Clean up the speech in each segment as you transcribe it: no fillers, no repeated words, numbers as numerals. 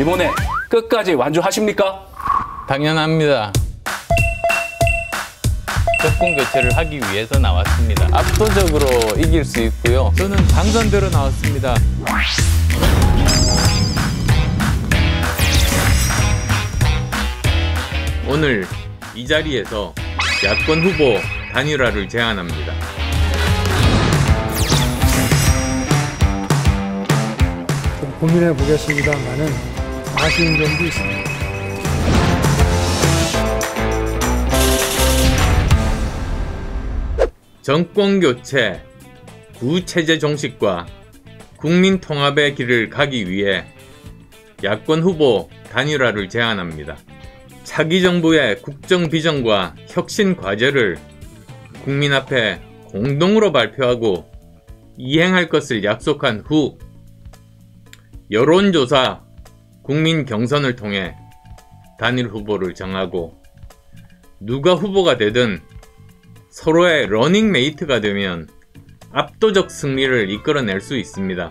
이번에 끝까지 완주하십니까? 당연합니다. 정권 교체를 하기 위해서 나왔습니다. 압도적으로 이길 수 있고요. 저는 당선대로 나왔습니다. 오늘 이 자리에서 야권 후보 단일화를 제안합니다. 좀 고민해 보겠습니다만은 아쉬운 점도 있습니다. 정권교체, 구체제 종식과 국민 통합의 길을 가기 위해 야권 후보 단일화를 제안합니다. 차기 정부의 국정 비전과 혁신 과제를 국민 앞에 공동으로 발표하고 이행할 것을 약속한 후 여론조사, 국민 경선을 통해 단일 후보를 정하고 누가 후보가 되든 서로의 러닝메이트가 되면 압도적 승리를 이끌어낼 수 있습니다.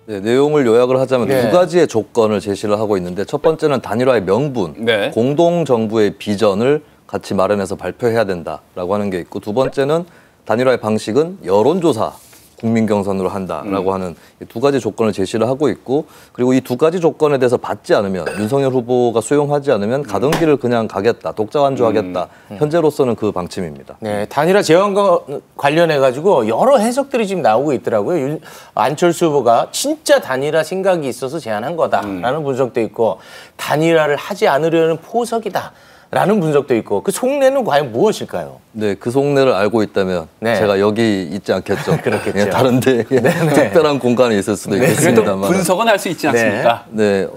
네, 내용을 요약을 하자면 두 가지의 조건을 제시를 하고 있는데 첫 번째는 단일화의 명분, 공동정부의 비전을 같이 마련해서 발표해야 된다라고 하는 게 있고 두 번째는 단일화의 방식은 여론조사, 국민경선으로 한다라고 하는 두 가지 조건을 제시를 하고 있고 그리고 이 두 가지 조건에 대해서 받지 않으면 윤석열 후보가 수용하지 않으면 가던 길을 그냥 가겠다, 독자 완주하겠다. 현재로서는 그 방침입니다. 네, 단일화 제안과 관련해가지고 여러 해석들이 지금 나오고 있더라고요. 안철수 후보가 진짜 단일화 생각이 있어서 제안한 거다라는 분석도 있고 단일화를 하지 않으려는 포석이다. 라는 분석도 있고 그 속내는 과연 무엇일까요? 네, 그 속내를 알고 있다면 제가 여기 있지 않겠죠. 그렇겠죠. 예, 다른 데 특별한 공간에 있을 수도 있겠습니다만. 그래도 분석은 할 수 있지 않습니까? 네.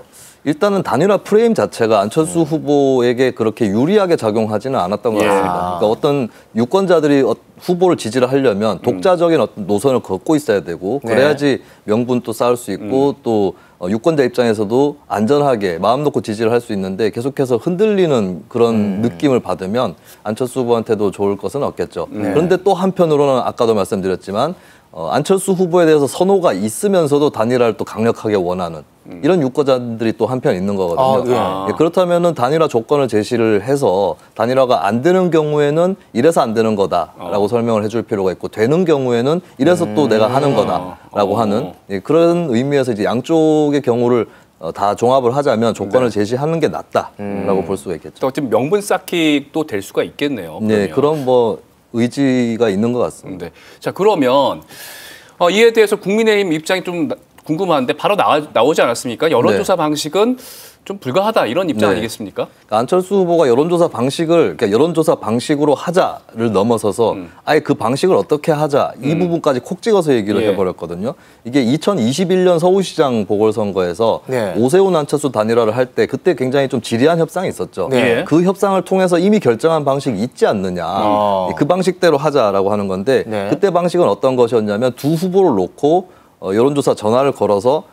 일단은 단일화 프레임 자체가 안철수 후보에게 그렇게 유리하게 작용하지는 않았던 것 같습니다. 그러니까 어떤 유권자들이 후보를 지지를 하려면 독자적인 어떤 노선을 걷고 있어야 되고 그래야지 명분도 쌓을 수 있고 또 유권자 입장에서도 안전하게 마음 놓고 지지를 할 수 있는데 계속해서 흔들리는 그런 느낌을 받으면 안철수 후보한테도 좋을 것은 없겠죠. 그런데 또 한편으로는 아까도 말씀드렸지만 안철수 후보에 대해서 선호가 있으면서도 단일화를 또 강력하게 원하는 이런 유권자들이 또 한편 있는 거거든요. 그렇다면은 단일화 조건을 제시를 해서 단일화가 안 되는 경우에는 이래서 안 되는 거다라고 설명을 해줄 필요가 있고 되는 경우에는 이래서 또 내가 하는 거다라고 하는 그런 의미에서 이제 양쪽의 경우를 다 종합을 하자면 조건을 제시하는 게 낫다라고 볼 수가 있겠죠. 또 어쨌든 명분 쌓기 또 될 수가 있겠네요. 그러면. 네, 그런 뭐 의지가 있는 것 같습니다. 네. 자, 그러면 이에 대해서 국민의힘 입장이 좀 궁금한데 바로 나오지 않았습니까? 여론조사 방식은 좀 불가하다 이런 입장 아니겠습니까? 그러니까 안철수 후보가 여론조사 방식으로 하자를 넘어서서 아예 그 방식을 어떻게 하자 이 부분까지 콕 찍어서 얘기를 해버렸거든요. 이게 2021년 서울시장 보궐선거에서 오세훈 안철수 단일화를 할 때 그때 굉장히 좀 지리한 협상이 있었죠. 그 협상을 통해서 이미 결정한 방식이 있지 않느냐. 그 방식대로 하자라고 하는 건데 그때 방식은 어떤 것이었냐면 두 후보를 놓고 여론조사 전화를 걸어서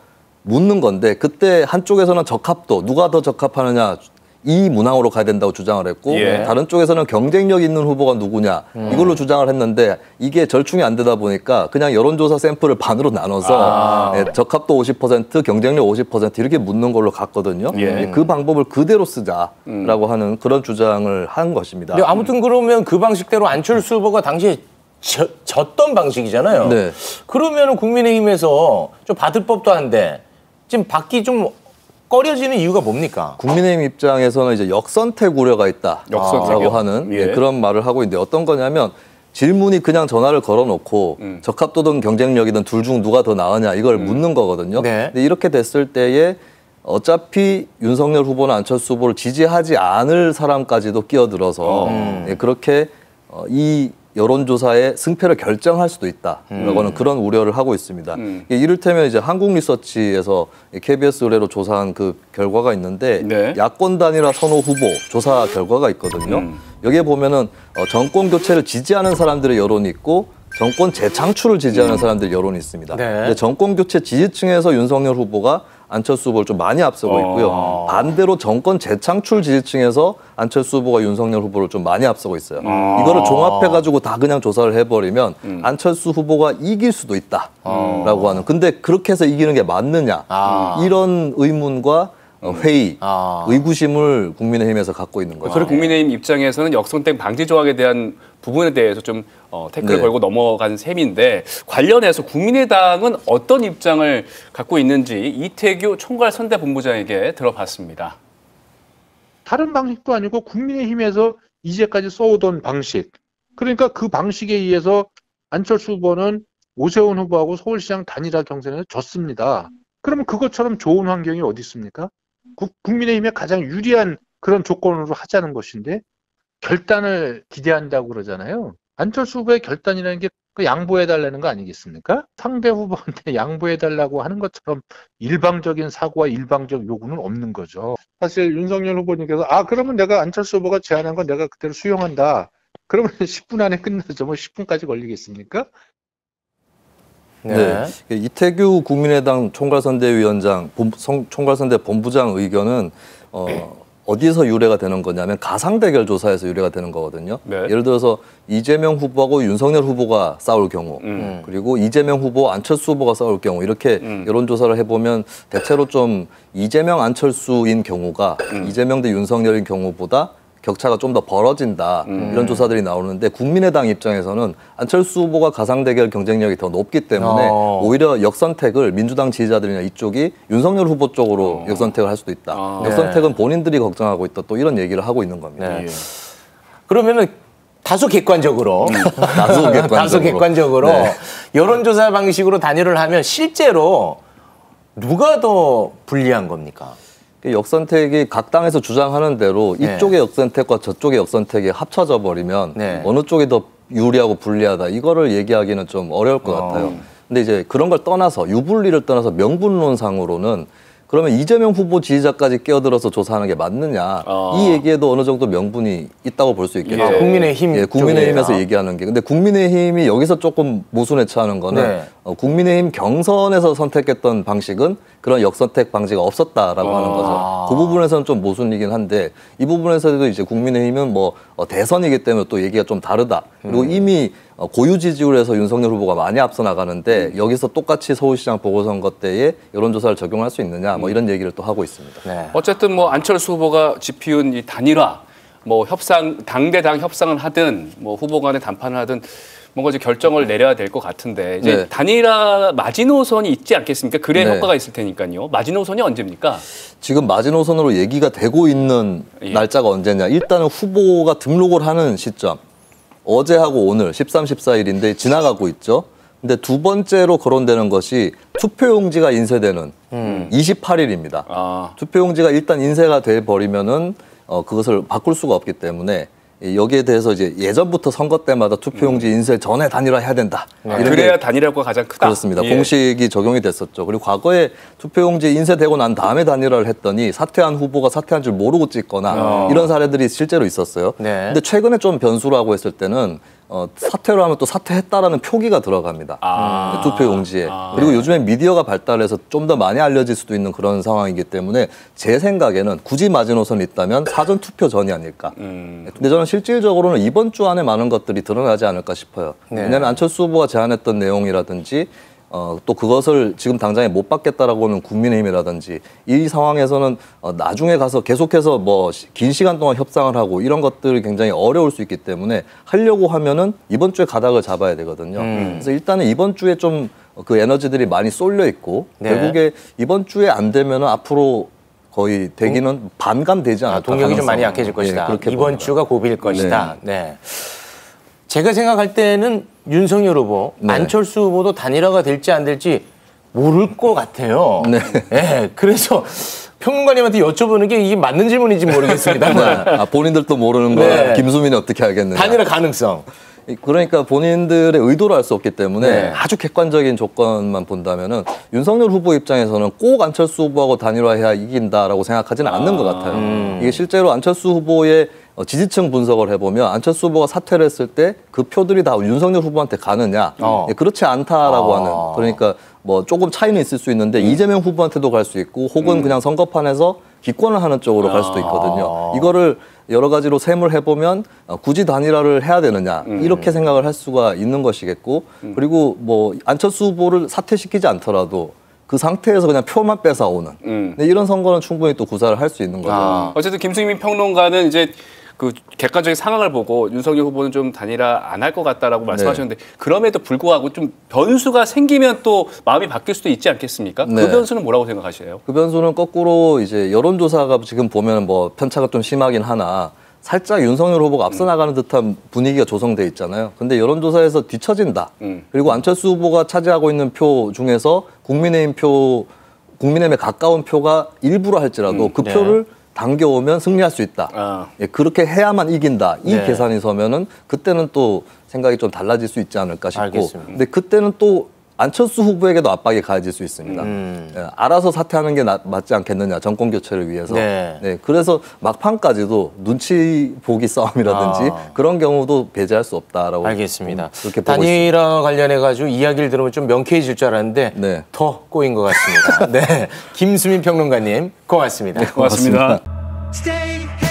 묻는 건데 그때 한쪽에서는 적합도 누가 더 적합하느냐 이 문항으로 가야 된다고 주장을 했고 다른 쪽에서는 경쟁력 있는 후보가 누구냐 이걸로 주장을 했는데 이게 절충이 안 되다 보니까 그냥 여론조사 샘플을 반으로 나눠서 적합도 50% 경쟁력 50% 이렇게 묻는 걸로 갔거든요. 그 방법을 그대로 쓰자라고 하는 그런 주장을 한 것입니다. 아무튼 그러면 그 방식대로 안철수 후보가 당시에 졌던 방식이잖아요. 그러면 국민의힘에서 좀 받을 법도 한데 지금 받기 좀 꺼려지는 이유가 뭡니까? 국민의힘 입장에서는 이제 역선택 우려가 있다라고 하는 그런 말을 하고 있는데 어떤 거냐면 질문이 그냥 전화를 걸어놓고 적합도든 경쟁력이든 둘 중 누가 더 나으냐 이걸 묻는 거거든요. 근데 이렇게 됐을 때에 어차피 윤석열 후보나 안철수 후보를 지지하지 않을 사람까지도 끼어들어서 그렇게 이 여론조사의 승패를 결정할 수도 있다라고 하는 그런 우려를 하고 있습니다. 이를테면 이제 한국리서치에서 KBS 의뢰로 조사한 그 결과가 있는데 야권 단일화 선호 후보 조사 결과가 있거든요. 여기에 보면은 정권 교체를 지지하는 사람들의 여론이 있고 정권 재창출을 지지하는 사람들의 여론이 있습니다. 근데 정권 교체 지지층에서 윤석열 후보가 안철수 후보를 좀 많이 앞서고 있고요. 반대로 정권 재창출 지지층에서 안철수 후보가 윤석열 후보를 좀 많이 앞서고 있어요. 이거를 종합해가지고 다 그냥 조사를 해버리면 안철수 후보가 이길 수도 있다라고 하는. 근데 그렇게 해서 이기는 게 맞느냐 이런 의문과 회의, 의구심을 국민의힘에서 갖고 있는 거죠. 그리고 국민의힘 입장에서는 역선택 방지 조항에 대한 부분에 대해서 좀 태클을 네. 걸고 넘어간 셈인데 관련해서 국민의당은 어떤 입장을 갖고 있는지 이태규 총괄선대본부장에게 들어봤습니다. 다른 방식도 아니고 국민의힘에서 이제까지 써오던 방식. 그러니까 그 방식에 의해서 안철수 후보는 오세훈 후보하고 서울시장 단일화 경선에서 졌습니다. 그러면 그것처럼 좋은 환경이 어디 있습니까? 국민의힘에 가장 유리한 그런 조건으로 하자는 것인데 결단을 기대한다고 그러잖아요. 안철수 후보의 결단이라는 게 양보해달라는 거 아니겠습니까? 상대 후보한테 양보해달라고 하는 것처럼 일방적인 사고와 일방적 요구는 없는 거죠. 사실 윤석열 후보님께서 그러면 내가 안철수 후보가 제안한 건 내가 그대로 수용한다. 그러면 10분 안에 끝나죠. 뭐 10분까지 걸리겠습니까? 네. 이태규 국민의당 총괄선대위원장, 총괄선대 본부장 의견은 어디서 유래가 되는 거냐면 가상대결 조사에서 유래가 되는 거거든요. 네. 예를 들어서 이재명 후보하고 윤석열 후보가 싸울 경우 그리고 이재명 후보, 안철수 후보가 싸울 경우 이렇게 여론조사를 해보면 대체로 좀 이재명, 안철수인 경우가 이재명 대 윤석열인 경우보다 격차가 좀 더 벌어진다 이런 조사들이 나오는데 국민의당 입장에서는 안철수 후보가 가상대결 경쟁력이 더 높기 때문에 오히려 역선택을 민주당 지지자들이나 이쪽이 윤석열 후보 쪽으로 역선택을 할 수도 있다. 역선택은 본인들이 걱정하고 있다. 또 이런 얘기를 하고 있는 겁니다. 네. 그러면은 다소 객관적으로 다소 객관적으로 네. 여론조사 방식으로 단일화를 하면 실제로 누가 더 불리한 겁니까? 역선택이 각 당에서 주장하는 대로 이쪽의 역선택과 저쪽의 역선택이 합쳐져 버리면 어느 쪽이 더 유리하고 불리하다 이거를 얘기하기는 좀 어려울 것 같아요. 근데 이제 그런 걸 떠나서 유불리를 떠나서 명분론상으로는 그러면 이재명 후보 지지자까지 끼어들어서 조사하는 게 맞느냐 이 얘기에도 어느 정도 명분이 있다고 볼 수 있겠죠. 국민의힘 국민의힘에서 쪽이에요. 얘기하는 게. 근데 국민의힘이 여기서 조금 모순에 처하는 거는 국민의힘 경선에서 선택했던 방식은 그런 역선택 방지가 없었다라고 하는 거죠. 그 부분에서는 좀 모순이긴 한데 이 부분에서도 이제 국민의힘은 뭐 대선이기 때문에 또 얘기가 좀 다르다. 그리고 이미 고유 지지율에서 윤석열 후보가 많이 앞서 나가는데 여기서 똑같이 서울시장 보궐선거 때에 여론조사를 적용할 수 있느냐 뭐 이런 얘기를 또 하고 있습니다. 어쨌든 뭐 안철수 후보가 지피운 이 단일화, 뭐 협상, 당대당 협상을 하든 뭐 후보 간에 담판을 하든 뭔가 이제 결정을 내려야 될 것 같은데 이제 단일화 마지노선이 있지 않겠습니까? 그래 효과가 있을 테니까요. 마지노선이 언제입니까? 지금 마지노선으로 얘기가 되고 있는 날짜가 언제냐. 일단은 후보가 등록을 하는 시점. 어제하고 오늘 13, 14일인데 지나가고 있죠. 근데 두 번째로 거론되는 것이 투표용지가 인쇄되는 28일입니다. 투표용지가 일단 인쇄가 돼 버리면은 그것을 바꿀 수가 없기 때문에 여기에 대해서 이제 예전부터 선거 때마다 투표용지 인쇄 전에 단일화해야 된다. 그래야 단일화가 가장 크다. 그렇습니다. 공식이 적용이 됐었죠. 그리고 과거에 투표용지 인쇄되고 난 다음에 단일화를 했더니 사퇴한 후보가 사퇴한 줄 모르고 찍거나 이런 사례들이 실제로 있었어요. 근데 최근에 좀 변수라고 했을 때는 사퇴를 하면 또 사퇴했다라는 표기가 들어갑니다. 투표용지에. 그리고 요즘엔 미디어가 발달해서 좀 더 많이 알려질 수도 있는 그런 상황이기 때문에 제 생각에는 굳이 마지노선이 있다면 사전 투표 전이 아닐까. 근데 저는 실질적으로는 이번 주 안에 많은 것들이 드러나지 않을까 싶어요. 왜냐하면 안철수 후보가 제안했던 내용이라든지 또 그것을 지금 당장에 못 받겠다라고 하는 국민의힘이라든지 이 상황에서는 나중에 가서 계속해서 뭐 긴 시간 동안 협상을 하고 이런 것들이 굉장히 어려울 수 있기 때문에 하려고 하면은 이번 주에 가닥을 잡아야 되거든요. 그래서 일단은 이번 주에 좀 그 에너지들이 많이 쏠려 있고 결국에 이번 주에 안 되면은 앞으로 거의 되기는 반감되지 않을까. 동력이 좀 많이 약해질 것이다. 그렇게 이번 봅니다. 주가 고비일 것이다. 제가 생각할 때는 윤석열 후보, 안철수 후보도 단일화가 될지 안 될지 모를 것 같아요. 그래서 평론가님한테 여쭤보는 게 이게 맞는 질문인지 모르겠습니다. 본인들도 모르는 거 김수민이 어떻게 알겠느냐. 단일화 가능성. 그러니까 본인들의 의도를 알 수 없기 때문에 네. 아주 객관적인 조건만 본다면은 윤석열 후보 입장에서는 꼭 안철수 후보하고 단일화해야 이긴다라고 생각하지는 않는 것 같아요. 이게 실제로 안철수 후보의 지지층 분석을 해보면 안철수 후보가 사퇴를 했을 때 그 표들이 다 윤석열 후보한테 가느냐? 그렇지 않다라고 하는. 그러니까 뭐 조금 차이는 있을 수 있는데 이재명 후보한테도 갈 수 있고 혹은 그냥 선거판에서 기권을 하는 쪽으로 갈 수도 있거든요. 이거를 여러 가지로 셈을 해보면 굳이 단일화를 해야 되느냐 이렇게 생각을 할 수가 있는 것이겠고 그리고 뭐 안철수 후보를 사퇴시키지 않더라도 그 상태에서 그냥 표만 뺏어오는 근데 이런 선거는 충분히 또 구사를 할 수 있는 거죠. 어쨌든 김수민 평론가는 이제 그 객관적인 상황을 보고 윤석열 후보는 좀 단일화 안 할 것 같다라고 말씀하셨는데 그럼에도 불구하고 좀 변수가 생기면 또 마음이 바뀔 수도 있지 않겠습니까? 네. 그 변수는 뭐라고 생각하세요? 그 변수는 거꾸로 이제 여론조사가 지금 보면 뭐 편차가 좀 심하긴 하나 살짝 윤석열 후보가 앞서 나가는 듯한 분위기가 조성돼 있잖아요. 근데 여론조사에서 뒤처진다. 그리고 안철수 후보가 차지하고 있는 표 중에서 국민의힘에 가까운 표가 일부러 할지라도 그 표를 당겨오면 승리할 수 있다. 예, 그렇게 해야만 이긴다. 이 계산이 서면은 그때는 또 생각이 좀 달라질 수 있지 않을까 싶고. 알겠습니다. 근데 그때는 또 안철수 후보에게도 압박이 가해질 수 있습니다. 예, 알아서 사퇴하는 게 맞지 않겠느냐. 정권 교체를 위해서. 네, 그래서 막판까지도 눈치 보기 싸움이라든지 그런 경우도 배제할 수 없다라고. 알겠습니다. 그렇게 보고 단일화 관련해가지고 이야기를 들으면 좀 명쾌해질 줄 알았는데 네. 더 꼬인 것 같습니다. 네, 김수민 평론가님 고맙습니다. 고맙습니다. Stay